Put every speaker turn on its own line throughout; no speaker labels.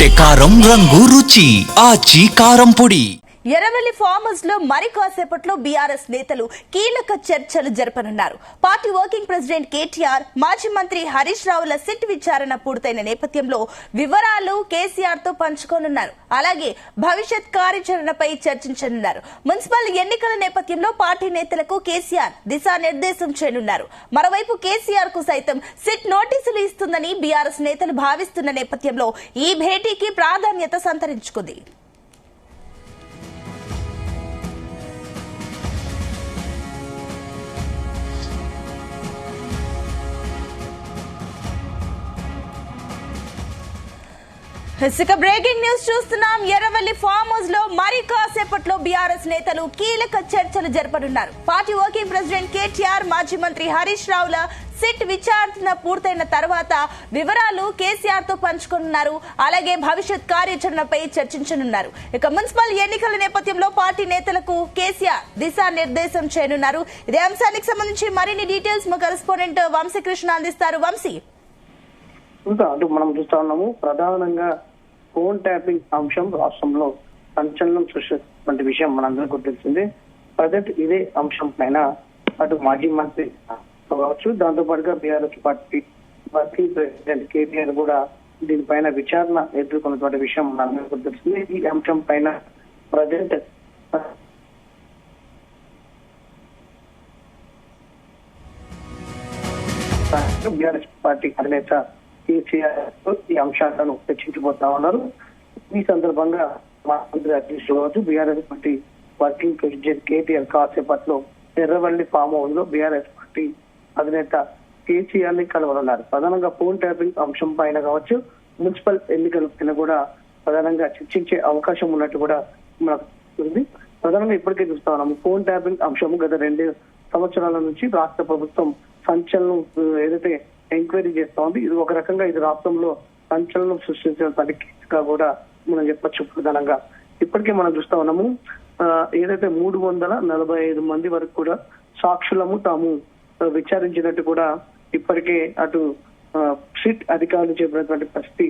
కొట్టే కారం రంగు రుచి ఆచి కారం పొడి.
ఎర్రవెల్లి ఫామ్ హౌస్ లో మరి కాసేపట్లో బీఆర్ఎస్ నేతలు కీలక చర్చలు జరపనున్నారు. పార్టీ వర్కింగ్ ప్రెసిడెంట్ కేటీఆర్, మాజీ మంత్రి హరీష్ రావుల సిట్ విచారణ పూర్తయిన నేపథ్యంలో వివరాలు కేసీఆర్ తో పంచుకోనున్నారు. అలాగే భవిష్యత్ కార్యాచరణపై చర్చించనున్నారు. మున్సిపల్ ఎన్నికల నేపథ్యంలో పార్టీ నేతలకు కేసీఆర్ దిశానిర్దేశం చేయనున్నారు. మరోవైపు కేసీఆర్ కు సైతం సిట్ నోటీసులు ఇస్తుందని బీఆర్ఎస్ నేతలు భావిస్తున్న నేపథ్యంలో ఈ భేటీకి ప్రాధాన్యత సంతరించుకుంది. బ్రేకింగ్ న్యూస్ చూస్తున్నాం. ఎర్రవెల్లి ఫామ్ హౌస్ లో మరి కాసేపట్లో బీఆర్ఎస్ నేతలు కీలక చర్చలు జరపనున్నారు. పార్టీ వర్కింగ్ ప్రెసిడెంట్ కేటీఆర్, మాజీ మంత్రి హరీష్ రావుల సిట్ విచారణ పూర్తయిన తర్వాత వివరాలు కేసీఆర్ తో పంచుకోనున్నారు. అలాగే భవిష్యత్ కార్యాచరణపై చర్చించనున్నారు. ఇక మున్సిపల్ ఎన్నికల నేపథ్యంలో పార్టీ నేతలకు కేసీఆర్ దిశానిర్దేశం చేయనున్నారు. ఇదే అంశానికి సంబంధించి మరిన్ని డీటెయిల్స్ మా కరెస్పాండెంట్ వంశీకృష్ణ అందిస్తారు. వంశీ,
మనం చూస్తా ఉన్నాము, ప్రధానంగా ఫోన్ ట్యాపింగ్ అంశం రాష్ట్రంలో సంచలనం సృష్టించినటువంటి విషయం మనందరికీ తెలిసిందే. ప్రజెంట్ ఇదే అంశం పైన అటు మాజీ మంత్రి కావచ్చు, దాంతో పాటుగా BRS party working president KTR కూడా దీనిపైన విచారణ ఎదుర్కొన్నటువంటి విషయం మనందరికీ తెలిసిందే. ఈ అంశం పైన ప్రజెంట్ బీఆర్ఎస్ పార్టీ అధినేత కేసీఆర్ ఈ అంశాలను చర్చించబోతా ఉన్నారు. ఈ సందర్భంగా మంత్రి Harish Rao, BRS party working president KTR కాసేపట్లో ఎర్రవల్లి ఫామ్ హౌస్ లో బీఆర్ఎస్ పార్టీ అధినేత కేసీఆర్ ని కలవనున్నారు. ప్రధానంగా ఫోన్ ట్యాపింగ్ అంశం పైన కావచ్చు, మున్సిపల్ ఎన్నికల పైన కూడా ప్రధానంగా చర్చించే అవకాశం ఉన్నట్టు కూడా మనకు ఉంది. ప్రధానంగా ఇప్పటికే చూస్తా ఉన్నాము, ఫోన్ ట్యాపింగ్ అంశం గత 2 సంవత్సరాల నుంచి రాష్ట్ర ప్రభుత్వం సంచలనం ఏదైతే ఎంక్వైరీ చేస్తా ఉంది. ఇది ఒక రకంగా ఇది రాష్ట్రంలో సంచలనం సృష్టించిన కేసుగా కూడా మనం చెప్పొచ్చు. ప్రధానంగా ఇప్పటికే మనం చూస్తా ఉన్నాము, ఏదైతే 345 మంది వరకు కూడా సాక్షులము తాము విచారించినట్టు కూడా ఇప్పటికే అటు సిట్ అధికారులు చెప్పినటువంటి పరిస్థితి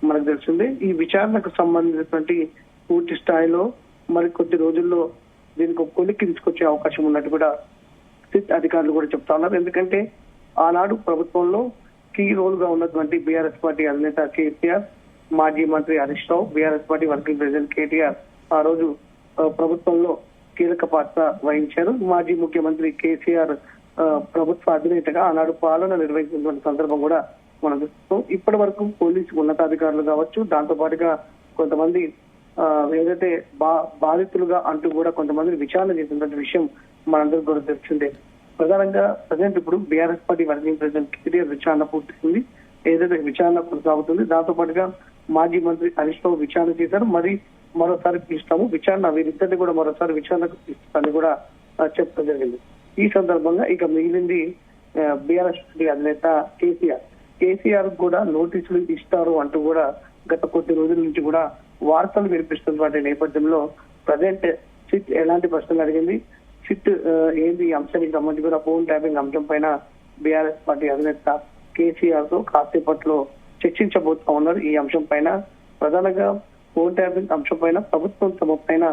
మనకు తెలిసింది. ఈ విచారణకు సంబంధించినటువంటి పూర్తి స్థాయిలో మరి కొద్ది రోజుల్లో దీనికి ఒక కొలిక్కి తీసుకొచ్చే అవకాశం ఉన్నట్టు కూడా సిట్ అధికారులు కూడా చెప్తా ఉన్నారు. ఎందుకంటే ఆనాడు ప్రభుత్వంలో కీ రోల్ గా ఉన్నటువంటి బీఆర్ఎస్ పార్టీ అధినేత కేసీఆర్, మాజీ మంత్రి Harish Rao, BRS party working president KTR ఆ రోజు ప్రభుత్వంలో కీలక పాత్ర వహించారు. మాజీ ముఖ్యమంత్రి కేసీఆర్ ప్రభుత్వ అధినేతగా ఆనాడు పాలన నిర్వహించినటువంటి సందర్భం కూడా మనం చూస్తాం. ఇప్పటి వరకు పోలీసు ఉన్నతాధికారులు కావచ్చు, దాంతో పాటుగా కొంతమంది ఏదైతే బాధితులుగా అంటూ కూడా కొంతమంది విచారణ చేసినటువంటి విషయం మనందరికీ కూడా తెలిసిందే. ప్రధానంగా ప్రజెంట్ ఇప్పుడు BRS party working president KTR విచారణ పూర్తిస్తుంది. ఏదైతే విచారణ కొనసాగుతుంది, దాంతో పాటుగా మాజీ మంత్రి హరీష్ రావు విచారణ చేశారు. మరోసారి పిలుస్తాము విచారణ, వీరిద్దరిని కూడా మరోసారి విచారణకు పిలుస్తామని కూడా చెప్పడం జరిగింది. ఈ సందర్భంగా ఇక మిగిలింది బీఆర్ఎస్ పార్టీ అధినేత కేసీఆర్ కూడా నోటీసులు ఇస్తారు అంటూ కూడా గత కొద్ది రోజుల నుంచి కూడా వార్తలు వినిపిస్తున్నటువంటి నేపథ్యంలో ప్రజెంట్ సిట్ ఎలాంటి ప్రశ్నలు అడిగింది, సిట్ ఏంది ఈ అంశానికి సంబంధించి కూడా ఫోన్ ట్యాపింగ్ అంశం పైన బీఆర్ఎస్ పార్టీ అధినేత కేసీఆర్ తో కాసేపట్లో చర్చించబోతా ఉన్నారు. ఈ అంశం పైన ప్రధానంగా ఫోన్ ట్యాపింగ్ అంశం పైన ప్రభుత్వం తమ పైన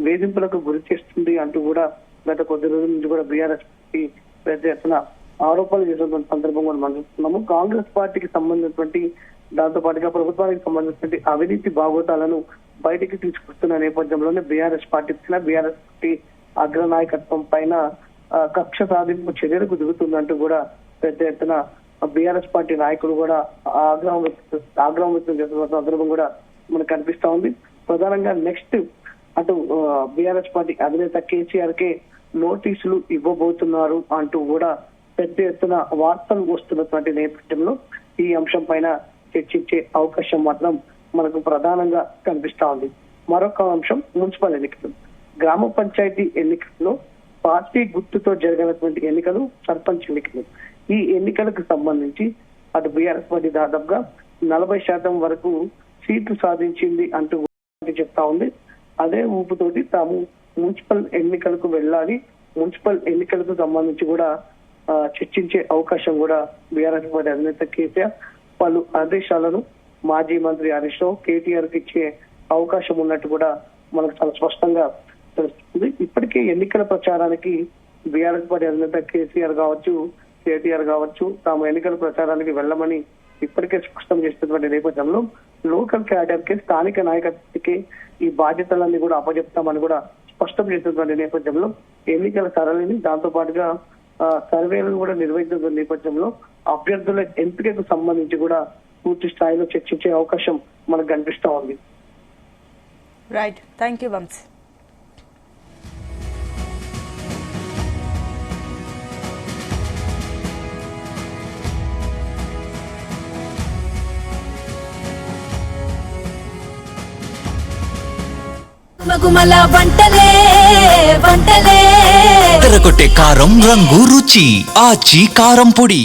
వేధింపులకు గురి చేస్తుంది అంటూ కూడా గత కొద్ది రోజుల నుంచి కూడా బీఆర్ఎస్ పార్టీ పెద్ద ఎత్తున ఆరోపణలు చేసినటువంటి సందర్భం కూడా మనం చూస్తున్నాము. కాంగ్రెస్ పార్టీకి సంబంధించినటువంటి దాంతో పాటుగా ప్రభుత్వానికి సంబంధించినటువంటి అవినీతి భాగోతాలను బయటికి తీసుకొస్తున్న నేపథ్యంలోనే బీఆర్ఎస్ పార్టీ అగ్రనాయకత్వం పైన కక్ష సాధింపు చర్యలకు దిగుతుందంటూ కూడా పెద్ద ఎత్తున బీఆర్ఎస్ పార్టీ నాయకులు కూడా ఆగ్రహం వ్యక్తం చేస్తున్న సందర్భం కూడా మనకు కనిపిస్తా ఉంది. ప్రధానంగా నెక్స్ట్ అటు బీఆర్ఎస్ పార్టీ అధినేత కేసీఆర్ కే నోటీసులు ఇవ్వబోతున్నారు అంటూ కూడా పెద్ద ఎత్తున వార్తలు వస్తున్నటువంటి నేపథ్యంలో ఈ అంశం పైన చర్చించే అవకాశం మాత్రం మనకు ప్రధానంగా కనిపిస్తా ఉంది. మరొక అంశం మున్సిపల్ ఎన్నికలు. గ్రామ పంచాయతీ ఎన్నికల్లో పార్టీ గుర్తుతో జరగనటువంటి ఎన్నికలు సర్పంచ్ ఎన్నికలు. ఈ ఎన్నికలకు సంబంధించి అటు బీఆర్ఎస్ పార్టీ దాదాపుగా 40% వరకు సీట్లు సాధించింది అంటూ చెప్తా ఉంది. అదే ఊపుతోటి తాము మున్సిపల్ ఎన్నికలకు వెళ్ళాలి, మున్సిపల్ ఎన్నికలకు సంబంధించి కూడా చర్చించే అవకాశం కూడా బీఆర్ఎస్ పార్టీ అధినేత కేసీఆర్ పలు ఆదేశాలను మాజీ మంత్రి హరీష్ రావు కేటీఆర్ కి ఇచ్చే అవకాశం ఉన్నట్టు కూడా మనకు చాలా స్పష్టంగా తెలుస్తుంది. ఇప్పటికే ఎన్నికల ప్రచారానికి బీఆర్ఎస్ పార్టీ అధినేత కేసీఆర్ కావచ్చు, కేటీఆర్ కావచ్చు తాము ఎన్నికల ప్రచారానికి వెళ్ళమని ఇప్పటికే స్పష్టం చేస్తున్నటువంటి నేపథ్యంలో లోకల్ క్యాడర్ కి, స్థానిక నాయకత్వానికి ఈ బాధ్యతలన్నీ కూడా అప్పచెప్తామని కూడా స్పష్టం చేస్తున్నటువంటి నేపథ్యంలో ఎన్నికల సరళిని దాంతో పాటుగా సర్వేలను కూడా నిర్వహిస్తున్న నేపథ్యంలో అభ్యర్థుల ఎంపికకు సంబంధించి కూడా పూర్తి స్థాయిలో చర్చించే అవకాశం మనకు కనిపిస్తా ఉంది.
Right, thank you Vamsi.
మగుమల వంటలే వంటలే
తెరకొట్టే కారం రంగు రుచి ఆచి కారం పొడి.